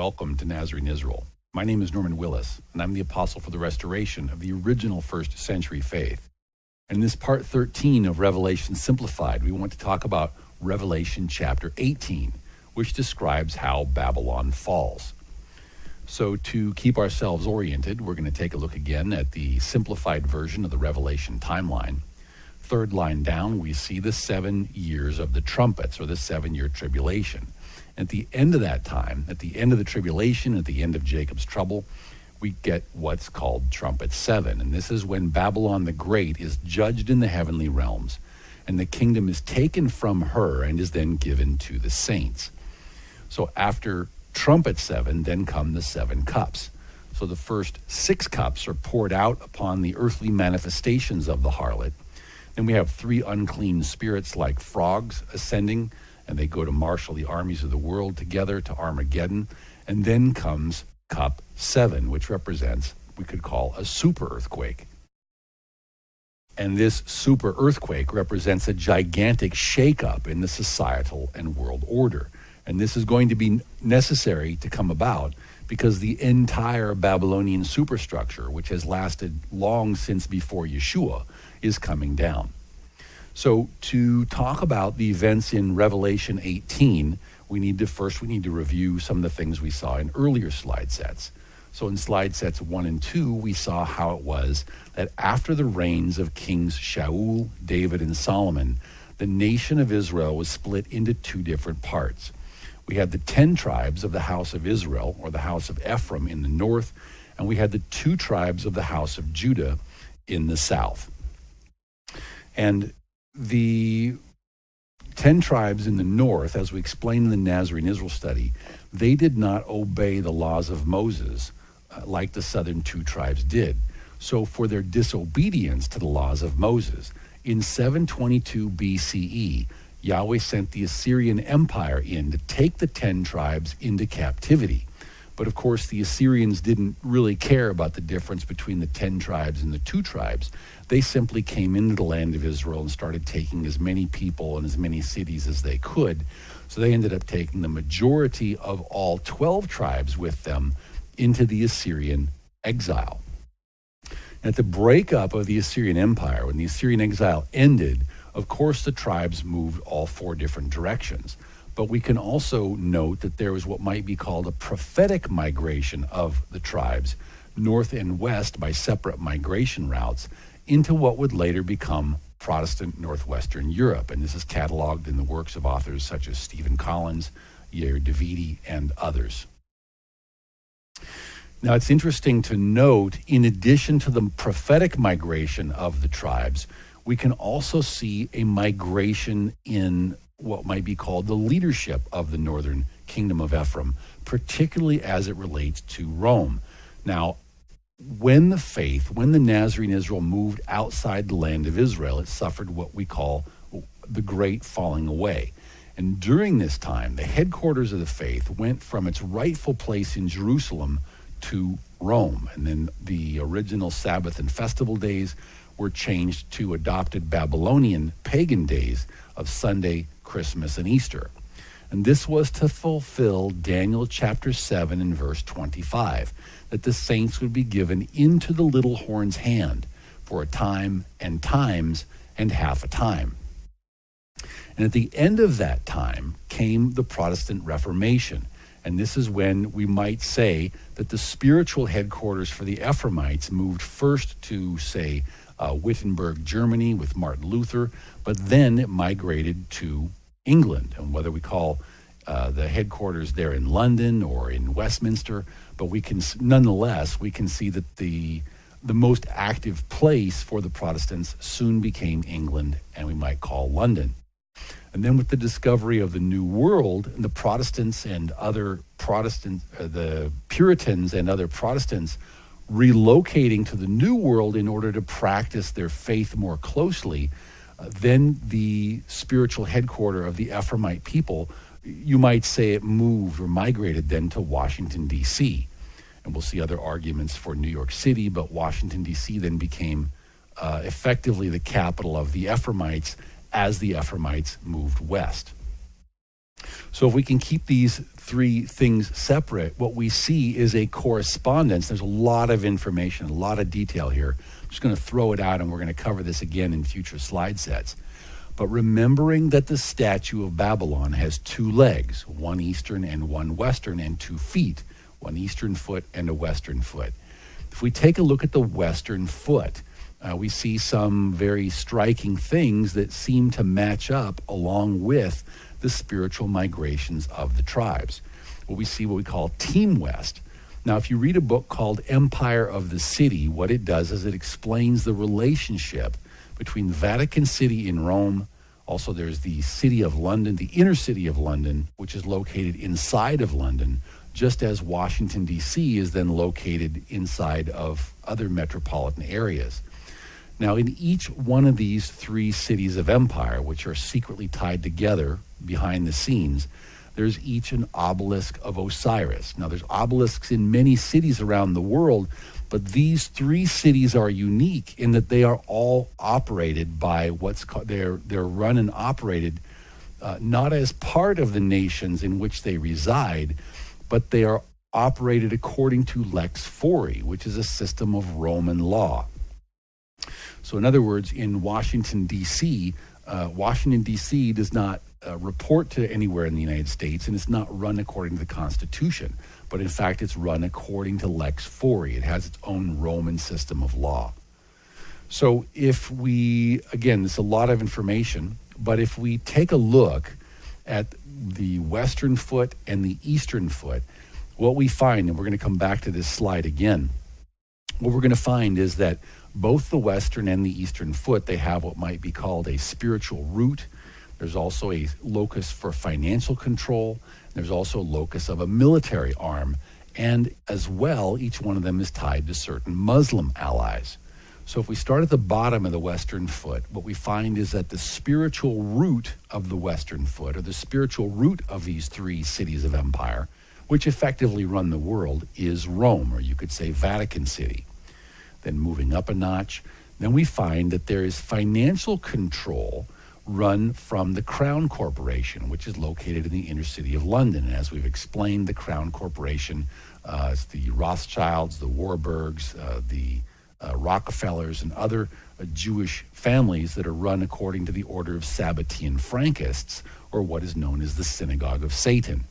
welcome to Nazarene Israel. My name is Norman Willis, and I'm the apostle for the restoration of the original first century faith. In this part 13 of Revelation Simplified, we want to talk about Revelation chapter 18, which describes how Babylon falls. So to keep ourselves oriented, we're going to take a look again at the simplified version of the Revelation timeline. Third line down, we see the 7 years of the trumpets, or the 7-year tribulation. At the end of that time, at the end of the tribulation, at the end of Jacob's trouble, we get what's called trumpet 7. And this is when Babylon the Great is judged in the heavenly realms, and the kingdom is taken from her and is then given to the saints. So after trumpet 7, then come the 7 cups. So the first 6 cups are poured out upon the earthly manifestations of the harlot. Then we have 3 unclean spirits like frogs ascending, and they go to marshal the armies of the world together to Armageddon. And then comes cup 7, which represents, we could call, a super earthquake. And this super earthquake represents a gigantic shakeup in the societal and world order. And this is going to be necessary to come about because the entire Babylonian superstructure, which has lasted long since before Yeshua, is coming down. So to talk about the events in Revelation 18, we need to review some of the things we saw in earlier slide sets. So in slide sets 1 and 2, we saw how it was that after the reigns of kings Shaul, David, and Solomon, the nation of Israel was split into 2 different parts. We had the 10 tribes of the house of Israel, or the house of Ephraim, in the north, and we had the 2 tribes of the house of Judah in the south. And the 10 tribes in the north, as we explained in the Nazarene Israel study, they did not obey the laws of Moses like the southern 2 tribes did. So for their disobedience to the laws of Moses, in 722 BCE, Yahweh sent the Assyrian Empire in to take the 10 tribes into captivity. But of course, the Assyrians didn't really care about the difference between the 10 tribes and the 2 tribes. They simply came into the land of Israel and started taking as many people and as many cities as they could. So they ended up taking the majority of all 12 tribes with them into the Assyrian exile. At the breakup of the Assyrian Empire, when the Assyrian exile ended, of course the tribes moved all 4 different directions. But we can also note that there was what might be called a prophetic migration of the tribes, north and west by separate migration routes, into what would later become Protestant northwestern Europe. And this is cataloged in the works of authors such as Stephen Collins, Yair Davidi, and others. Now, it's interesting to note, in addition to the prophetic migration of the tribes, we can also see a migration in what might be called the leadership of the northern kingdom of Ephraim, particularly as it relates to Rome. Now, when the Nazarene Israel moved outside the land of Israel, it suffered what we call the great falling away. And during this time, the headquarters of the faith went from its rightful place in Jerusalem to Rome. And then the original Sabbath and festival days were changed to adopted Babylonian pagan days of Sunday, Christmas, and Easter. And this was to fulfill Daniel chapter 7 and verse 25, that the saints would be given into the little horn's hand for a time and times and half a time. And at the end of that time came the Protestant Reformation. And this is when we might say that the spiritual headquarters for the Ephraimites moved first to, say, Wittenberg, Germany with Martin Luther, but then it migrated to England. And whether we call the headquarters there in London or in Westminster, but we can see that the most active place for the Protestants soon became England, and we might call London. And then with the discovery of the New World, the Protestants and other Protestants, the Puritans and other Protestants relocating to the New World in order to practice their faith more closely, then the spiritual headquarters of the Ephraimite people, you might say it moved or migrated then to Washington, D.C. And we'll see other arguments for New York City, but Washington, D.C. then became effectively the capital of the Ephraimites as the Ephraimites moved west. So if we can keep these three things separate, what we see is a correspondence. There's a lot of information, a lot of detail here. I'm just going to throw it out, and we're going to cover this again in future slide sets. But remembering that the statue of Babylon has two legs, one eastern and one western, and 2 feet, one eastern foot and a western foot. If we take a look at the western foot, we see some very striking things that seem to match up along with the spiritual migrations of the tribes. Well, we see what we call Team West. Now, if you read a book called Empire of the City, what it does is it explains the relationship between Vatican City in Rome. Also, there's the city of London, the inner city of London, which is located inside of London, just as Washington, D.C. is then located inside of other metropolitan areas. Now, in each one of these 3 cities of empire, which are secretly tied together behind the scenes, there's each an obelisk of Osiris. Now, there's obelisks in many cities around the world, but these 3 cities are unique in that they are all operated by what's called, they're run and operated not as part of the nations in which they reside, but they are operated according to lex fori, which is a system of Roman law. So in other words, in Washington, D.C., does not report to anywhere in the United States, and it's not run according to the Constitution, but in fact it's run according to lex fori. It has its own Roman system of law. So if we, again, there's a lot of information, but if we take a look at the western foot and the eastern foot, what we find, and we're going to come back to this slide again, what we're going to find is that both the western and the eastern foot, they have what might be called a spiritual root. There's also a locus for financial control. There's also a locus of a military arm. And as well, each one of them is tied to certain Muslim allies. So if we start at the bottom of the western foot, what we find is that the spiritual root of the western foot, or the spiritual root of these 3 cities of empire, which effectively run the world, is Rome, or you could say Vatican City. Then moving up a notch, then we find that there is financial control run from the Crown Corporation, which is located in the inner city of London. And as we've explained, the Crown Corporation is the Rothschilds, the Warburgs, the Rockefellers, and other Jewish families that are run according to the order of Sabbatean Frankists, or what is known as the Synagogue of Satan.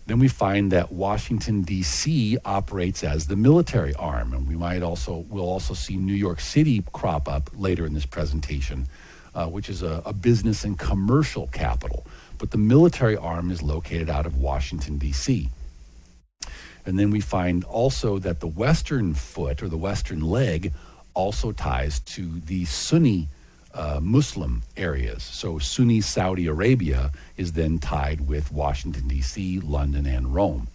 Then we find that Washington, D.C. operates as the military arm, and we'll also see New York City crop up later in this presentation, which is a business and commercial capital. But the military arm is located out of Washington, D.C. And then we find also that the western foot, or the western leg, also ties to the Sunni Muslim areas. So Sunni Saudi Arabia is then tied with Washington, D.C., London, and Rome.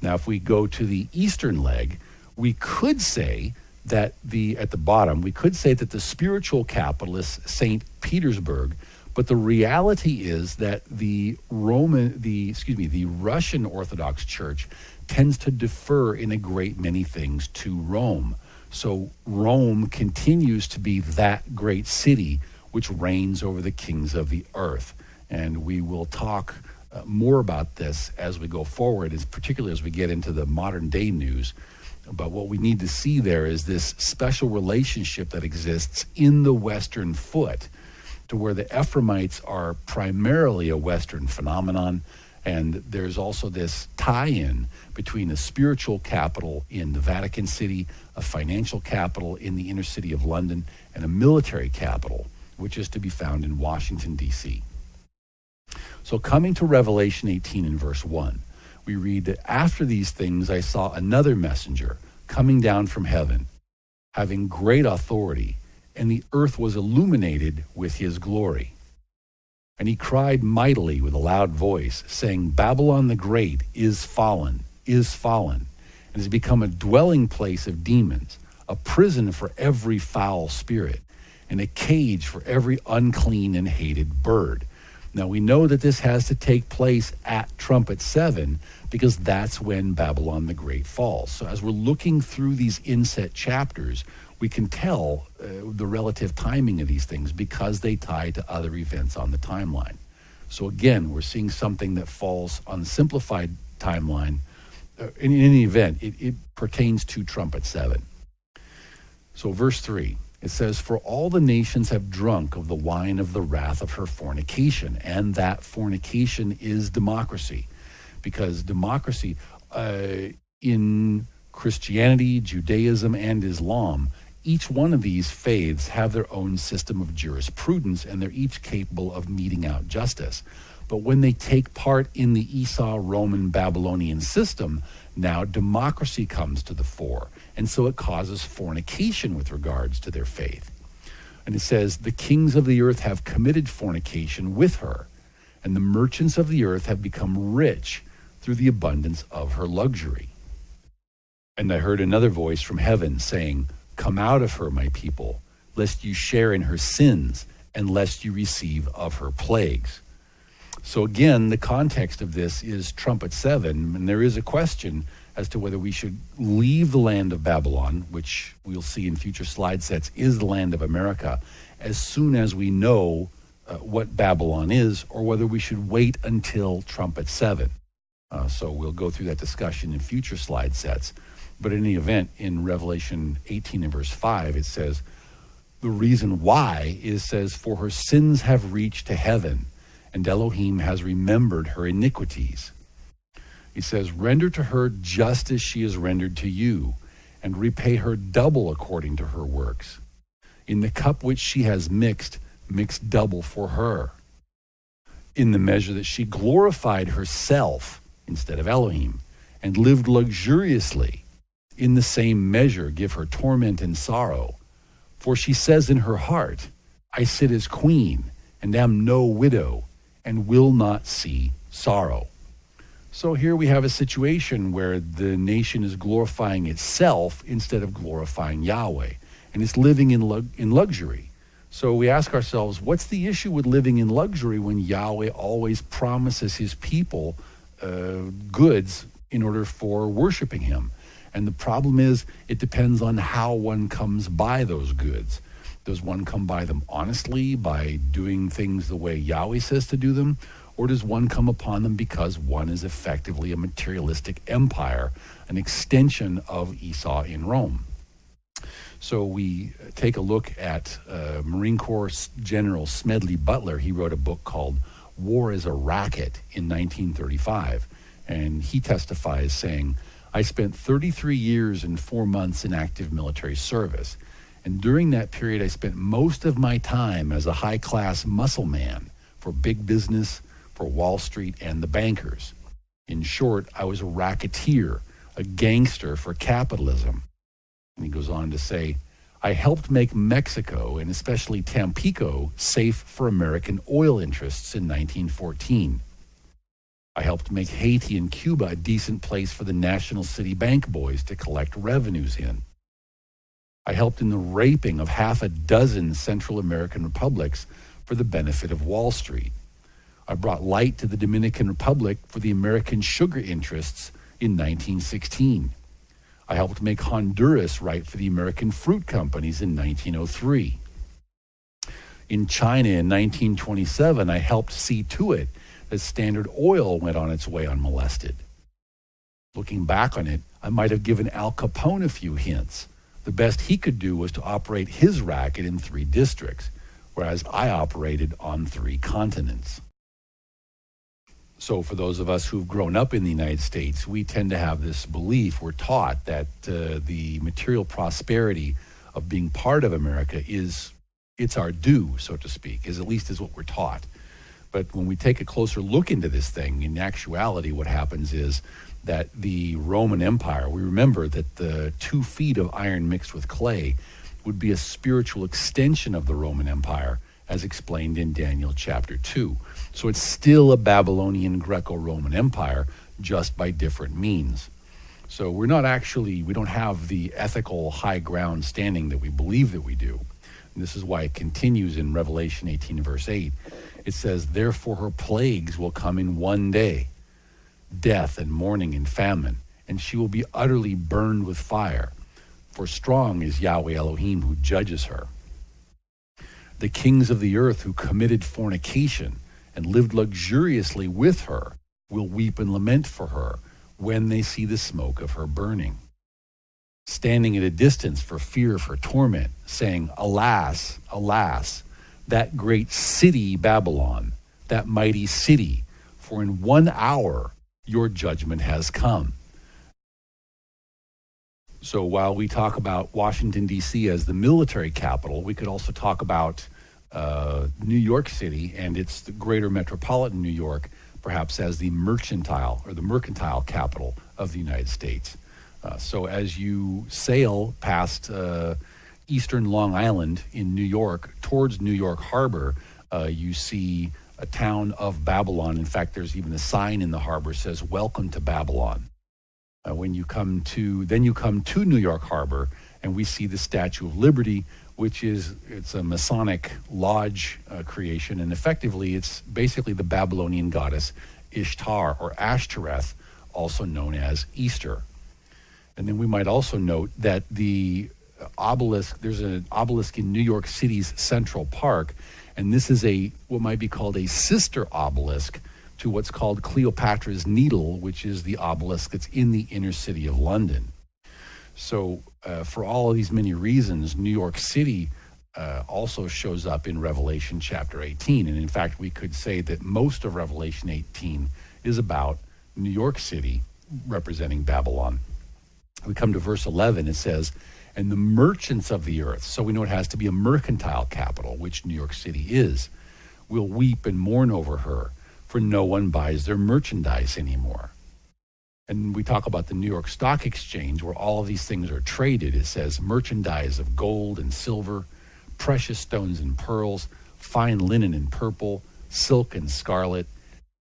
Now, if we go to the eastern leg, we could say that at the bottom, we could say that the spiritual capital is St. Petersburg, but the reality is that the Russian Orthodox Church tends to defer in a great many things to Rome. So Rome continues to be that great city which reigns over the kings of the earth. And we will talk more about this as we go forward, particularly as we get into the modern day news. But what we need to see there is this special relationship that exists in the western foot, to where the Ephraimites are primarily a western phenomenon. And there's also this tie-in between a spiritual capital in the Vatican City, a financial capital in the inner city of London, and a military capital, which is to be found in Washington, D.C. So coming to Revelation 18 and verse 1, we read that after these things I saw another messenger coming down from heaven, having great authority, and the earth was illuminated with his glory. And he cried mightily with a loud voice, saying, Babylon the Great is fallen, and has become a dwelling place of demons, a prison for every foul spirit, and a cage for every unclean and hated bird. Now we know that this has to take place at trumpet 7, because that's when Babylon the Great falls. So as we're looking through these inset chapters, we can tell the relative timing of these things because they tie to other events on the timeline. So again, we're seeing something that falls on the simplified timeline. In any event, it pertains to trumpet 7. So verse 3, it says, "For all the nations have drunk of the wine of the wrath of her fornication," and that fornication is democracy, because democracy in Christianity, Judaism, and Islam, each one of these faiths have their own system of jurisprudence, and they're each capable of meting out justice. But when they take part in the Esau, Roman, Babylonian system, now democracy comes to the fore. And so it causes fornication with regards to their faith. And it says, "The kings of the earth have committed fornication with her, and the merchants of the earth have become rich through the abundance of her luxury. And I heard another voice from heaven saying, 'Come out of her, my people, lest you share in her sins, and lest you receive of her plagues.'" So again, the context of this is trumpet 7, and there is a question as to whether we should leave the land of Babylon, which we'll see in future slide sets is the land of America, as soon as we know what Babylon is, or whether we should wait until trumpet 7. So we'll go through that discussion in future slide sets. But in any event, in Revelation 18 and verse 5, it says, the reason why says, "For her sins have reached to heaven, and Elohim has remembered her iniquities." He says, "Render to her just as she is rendered to you, and repay her double according to her works. In the cup which she has mixed, mix double for her. In the measure that she glorified herself instead of Elohim, and lived luxuriously, in the same measure give her torment and sorrow. For she says in her heart, I sit as queen, and am no widow, and will not see sorrow." So here we have a situation where the nation is glorifying itself instead of glorifying Yahweh, and it's living in luxury. So we ask ourselves, what's the issue with living in luxury when Yahweh always promises his people goods in order for worshiping him? And the problem is, it depends on how one comes by those goods. Does one come by them honestly, by doing things the way Yahweh says to do them? Or does one come upon them because one is effectively a materialistic empire, an extension of Esau in Rome? So we take a look at Marine Corps General Smedley Butler. He wrote a book called War is a Racket in 1935. And he testifies saying, "I spent 33 years and 4 months in active military service. And during that period, I spent most of my time as a high-class muscle man for big business, for Wall Street, and the bankers. In short, I was a racketeer, a gangster for capitalism." And he goes on to say, "I helped make Mexico, and especially Tampico, safe for American oil interests in 1914. I helped make Haiti and Cuba a decent place for the National City Bank boys to collect revenues in. I helped in the raping of half a dozen Central American republics for the benefit of Wall Street. I brought light to the Dominican Republic for the American sugar interests in 1916. I helped make Honduras right for the American fruit companies in 1903. In China in 1927, I helped see to it that Standard Oil went on its way unmolested. Looking back on it, I might have given Al Capone a few hints. The best he could do was to operate his racket in 3 districts, whereas I operated on 3 continents." So for those of us who've grown up in the United States, we tend to have this belief, we're taught that the material prosperity of being part of America it's our due, so to speak, at least is what we're taught. But when we take a closer look into this thing, in actuality, what happens is that the Roman Empire, we remember that the 2 feet of iron mixed with clay would be a spiritual extension of the Roman Empire, as explained in Daniel chapter 2. So it's still a Babylonian Greco-Roman Empire, just by different means. So we don't have the ethical high ground standing that we believe that we do. And this is why it continues in Revelation 18 verse 8. It says, "Therefore her plagues will come in one day, death and mourning and famine, and she will be utterly burned with fire. For strong is Yahweh Elohim who judges her. The kings of the earth who committed fornication, and lived luxuriously with her will weep and lament for her when they see the smoke of her burning, standing at a distance for fear of her torment, saying, Alas, alas, that great city Babylon, that mighty city, for in 1 hour your judgment has come. So while we talk about Washington, D.C. as the military capital, we could also talk about New York City and its the greater metropolitan New York, perhaps as the mercantile capital of the United States. So as you sail past eastern Long Island in New York towards New York Harbor, you see a town of Babylon. In fact, there's even a sign in the harbor that says, "Welcome to Babylon." When you come to New York Harbor, and we see the Statue of Liberty, it's a Masonic lodge creation, and effectively it's basically the Babylonian goddess Ishtar or Ashtoreth, also known as Easter. And then we might also note that the obelisk, there's an obelisk in New York City's Central Park, and this is what might be called a sister obelisk to what's called Cleopatra's Needle, which is the obelisk that's in the inner city of London. So for all of these many reasons, New York City also shows up in Revelation chapter 18. And in fact, we could say that most of Revelation 18 is about New York City representing Babylon. We come to verse 11, it says, and the merchants of the earth, so we know it has to be a mercantile capital, which New York City is, will weep and mourn over her, for no one buys their merchandise anymore. And we talk about the New York Stock Exchange, where all of these things are traded. It says merchandise of gold and silver, precious stones and pearls, fine linen and purple, silk and scarlet,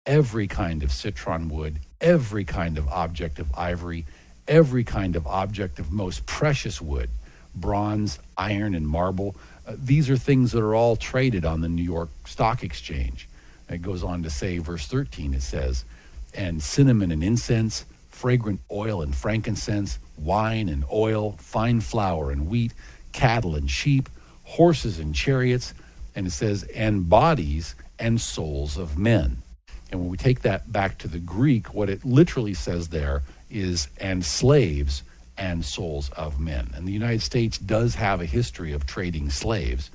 every kind of citron wood, every kind of object of ivory, every kind of object of most precious wood, bronze, iron, and marble. These are things that are all traded on the New York Stock Exchange. It goes on to say, verse 13, it says, and cinnamon and incense, fragrant oil and frankincense, wine and oil, fine flour and wheat, cattle and sheep, horses and chariots, and it says, and bodies and souls of men. And when we take that back to the Greek, what it literally says there is, and slaves and souls of men. And the United States does have a history of trading slaves.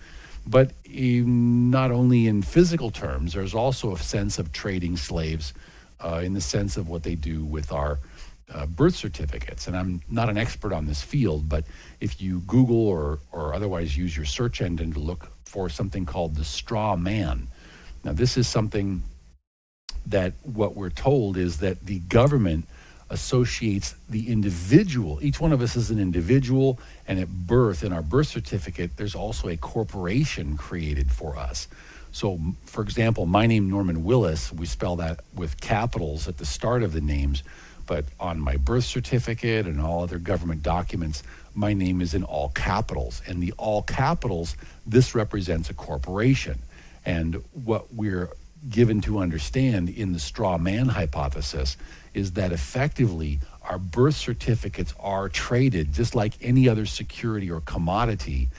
But not only in physical terms, there's also a sense of trading slaves in the sense of what they do with our birth certificates. And I'm not an expert on this field, but if you Google or otherwise use your search engine to look for something called the straw man. Now, this is something that what we're told is that the government associates the individual. Each one of us is an individual, and at birth, in our birth certificate, there's also a corporation created for us. So, for example, my name, Norman Willis, we spell that with capitals at the start of the names, but on my birth certificate and all other government documents, my name is in all capitals. And the all capitals, this represents a corporation. And what we're given to understand in the straw man hypothesis is that effectively our birth certificates are traded just like any other security or commodity,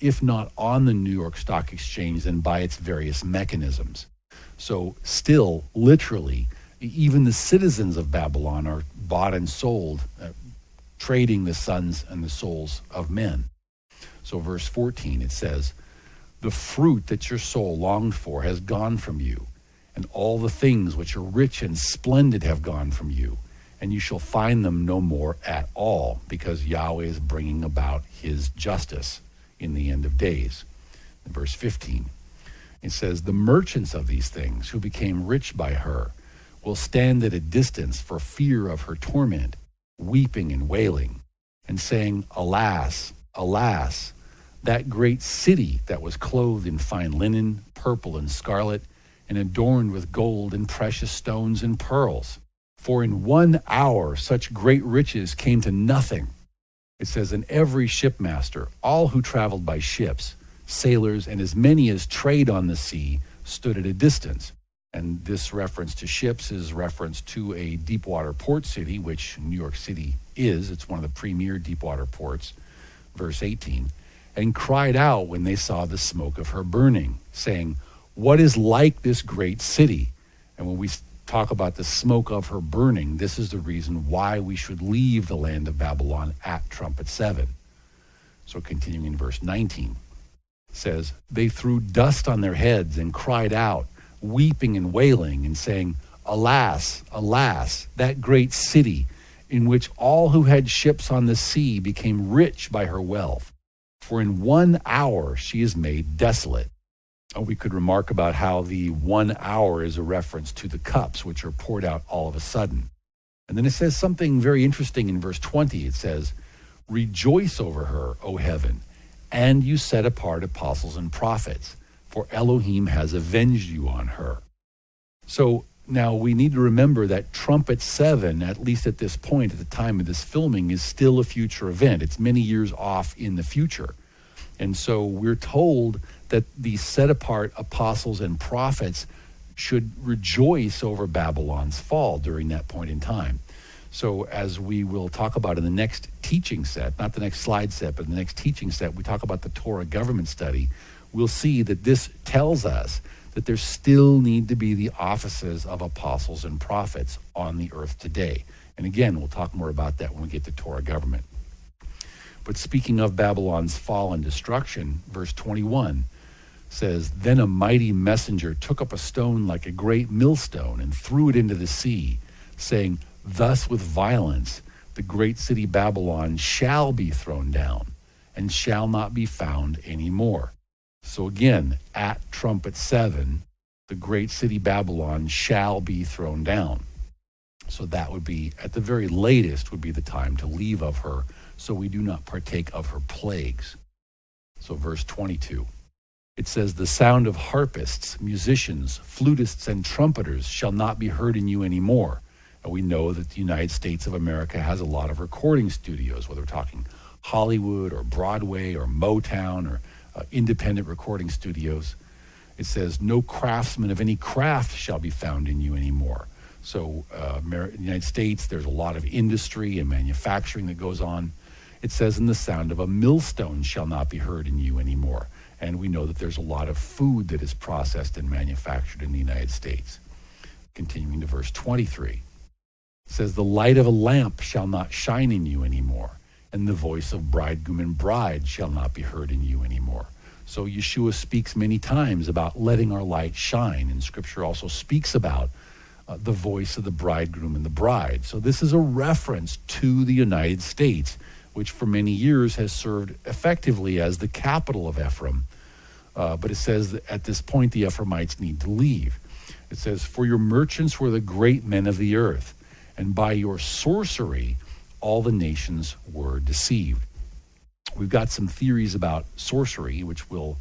if not on the New York Stock Exchange, then by its various mechanisms. So still, literally, even the citizens of Babylon are bought and sold, trading the sons and the souls of men. So verse 14, it says, the fruit that your soul longed for has gone from you, and all the things which are rich and splendid have gone from you, and you shall find them no more at all, because Yahweh is bringing about his justice in the end of days. In verse 15, it says, the merchants of these things who became rich by her will stand at a distance for fear of her torment, weeping and wailing, and saying, alas, alas, that great city that was clothed in fine linen, purple and scarlet, and adorned with gold and precious stones and pearls. For in 1 hour such great riches came to nothing. It says, and every shipmaster, all who traveled by ships, sailors, and as many as trade on the sea, stood at a distance. And this reference to ships is reference to a deepwater port city, which New York City is. It's one of the premier deepwater ports. Verse 18, and cried out when they saw the smoke of her burning, saying, What is like this great city? And when we talk about the smoke of her burning, this is the reason why we should leave the land of Babylon at trumpet 7. So continuing in verse 19, it says, they threw dust on their heads and cried out, weeping and wailing and saying, alas, alas, that great city in which all who had ships on the sea became rich by her wealth. For in 1 hour she is made desolate. We could remark about how the 1 hour is a reference to the cups which are poured out all of a sudden. And then it says something very interesting in verse 20. It says, rejoice over her, O heaven, and you set apart apostles and prophets, for Elohim has avenged you on her. So now we need to remember that trumpet 7, at least at this point, at the time of this filming, is still a future event. It's many years off in the future. And so we're told that the set-apart apostles and prophets should rejoice over Babylon's fall during that point in time. So as we will talk about in the next teaching set, not the next slide set, but the next teaching set, we talk about the Torah government study, we'll see that this tells us that there still need to be the offices of apostles and prophets on the earth today. And again, we'll talk more about that when we get to Torah government. But speaking of Babylon's fall and destruction, verse 21 says, then a mighty messenger took up a stone like a great millstone and threw it into the sea, saying, thus with violence the great city Babylon shall be thrown down and shall not be found any more. So again, at trumpet 7, the great city Babylon shall be thrown down. So that would be, at the very latest, would be the time to leave of her, so we do not partake of her plagues. So verse 22, it says, the sound of harpists, musicians, flutists, and trumpeters shall not be heard in you anymore. And we know that the United States of America has a lot of recording studios, whether we're talking Hollywood or Broadway or Motown or independent recording studios. It says, no craftsman of any craft shall be found in you anymore. So in the United States, there's a lot of industry and manufacturing that goes on. It says, and the sound of a millstone shall not be heard in you anymore. And we know that there's a lot of food that is processed and manufactured in the United States. Continuing to verse 23, it says, the light of a lamp shall not shine in you anymore, and the voice of bridegroom and bride shall not be heard in you anymore. So Yeshua speaks many times about letting our light shine, and Scripture also speaks about the voice of the bridegroom and the bride. So this is a reference to the United States, which for many years has served effectively as the capital of Ephraim. But it says that at this point the Ephraimites need to leave. It says, for your merchants were the great men of the earth, and by your sorcery all the nations were deceived. We've got some theories about sorcery, which we'll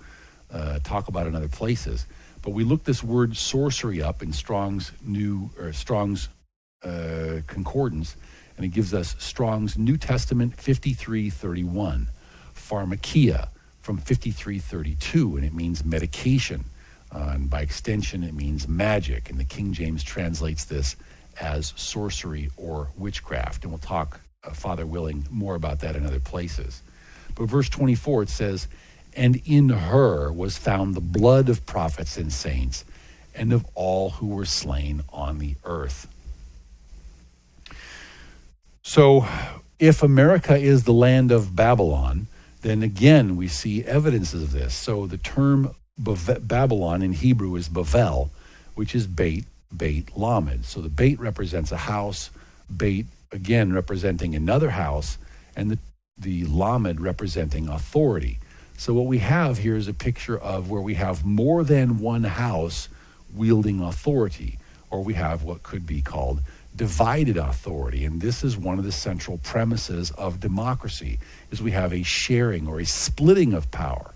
talk about in other places. But we looked this word sorcery up in Strong's Concordance, and it gives us Strong's New Testament 5331, pharmakia from 5332, and it means medication. And by extension, it means magic. And the King James translates this as sorcery or witchcraft. And we'll talk, Father willing, more about that in other places. But verse 24, it says, and in her was found the blood of prophets and saints, and of all who were slain on the earth. So if America is the land of Babylon, then again we see evidences of this. So the term Babylon in Hebrew is Bavel, which is Beit Lamed. So the Beit represents a house, Beit again representing another house, and the Lamed representing authority. So what we have here is a picture of where we have more than one house wielding authority, or we have what could be called divided authority. And this is one of the central premises of democracy, is we have a sharing or a splitting of power.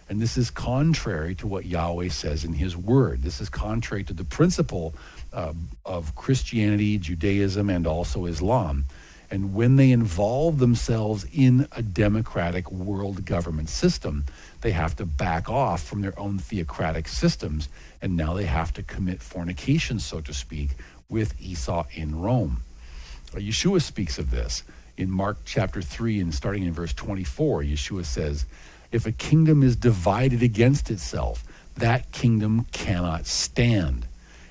And this is contrary to what Yahweh says in his word. This is contrary to the principle of Christianity, Judaism, and also Islam. And when they involve themselves in a democratic world government system, they have to back off from their own theocratic systems. And now they have to commit fornication, so to speak, with Esau in Rome. Yeshua speaks of this in Mark chapter 3, and starting in verse 24, Yeshua says, if a kingdom is divided against itself, that kingdom cannot stand.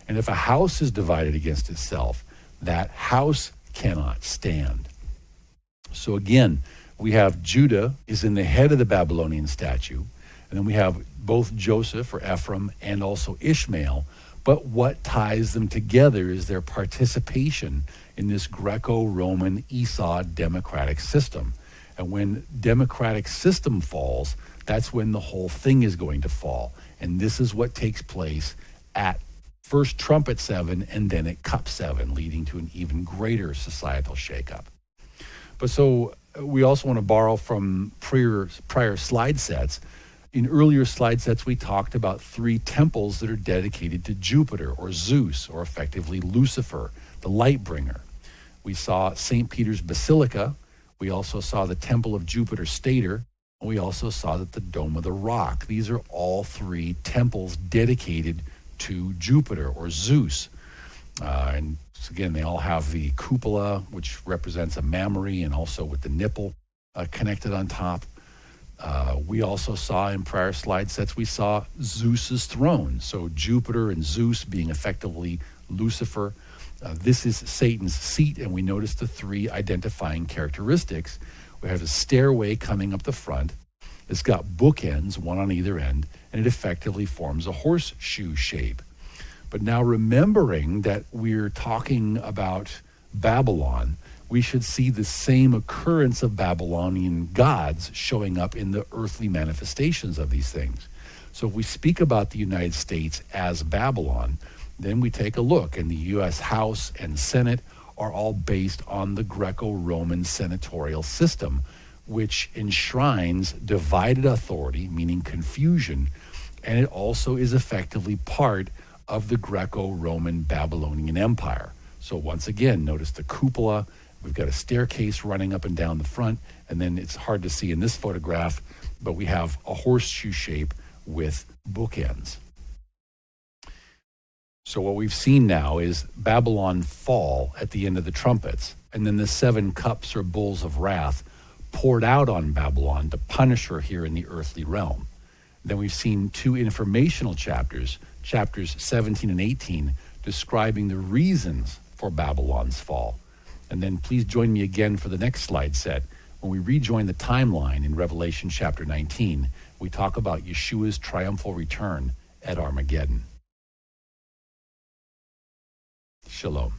And if a house is divided against itself, that house cannot stand. So again, we have Judah is in the head of the Babylonian statue, and then we have both Joseph or Ephraim and also Ishmael. But what ties them together is their participation in this Greco-Roman Esau democratic system. And when democratic system falls, that's when the whole thing is going to fall. And this is what takes place at first trumpet 7 and then at cup 7, leading to an even greater societal shakeup. But so we also want to borrow from prior slide sets. In earlier slide sets, we talked about 3 temples that are dedicated to Jupiter or Zeus, or effectively Lucifer, the light bringer. We saw St. Peter's Basilica. We also saw the Temple of Jupiter Stator. And we also saw that the Dome of the Rock. These are all 3 temples dedicated to Jupiter or Zeus. And again, they all have the cupola, which represents a mammary, and also with the nipple connected on top. We also saw in prior slide sets, we saw Zeus's throne. So Jupiter and Zeus being effectively Lucifer. This is Satan's seat, and we notice the 3 identifying characteristics. We have a stairway coming up the front. It's got bookends, one on either end, and it effectively forms a horseshoe shape. But now, remembering that we're talking about Babylon, we should see the same occurrence of Babylonian gods showing up in the earthly manifestations of these things. So if we speak about the United States as Babylon, then we take a look, and the U.S. House and Senate are all based on the Greco-Roman senatorial system, which enshrines divided authority, meaning confusion, and it also is effectively part of the Greco-Roman Babylonian Empire. So once again, notice the cupola. We've got a staircase running up and down the front, and then it's hard to see in this photograph, but we have a horseshoe shape with bookends. So what we've seen now is Babylon fall at the end of the trumpets, and then the 7 cups or bowls of wrath poured out on Babylon to punish her here in the earthly realm. Then we've seen 2 informational chapters, chapters 17 and 18, describing the reasons for Babylon's fall. And then please join me again for the next slide set. When we rejoin the timeline in Revelation chapter 19, we talk about Yeshua's triumphal return at Armageddon. Shalom.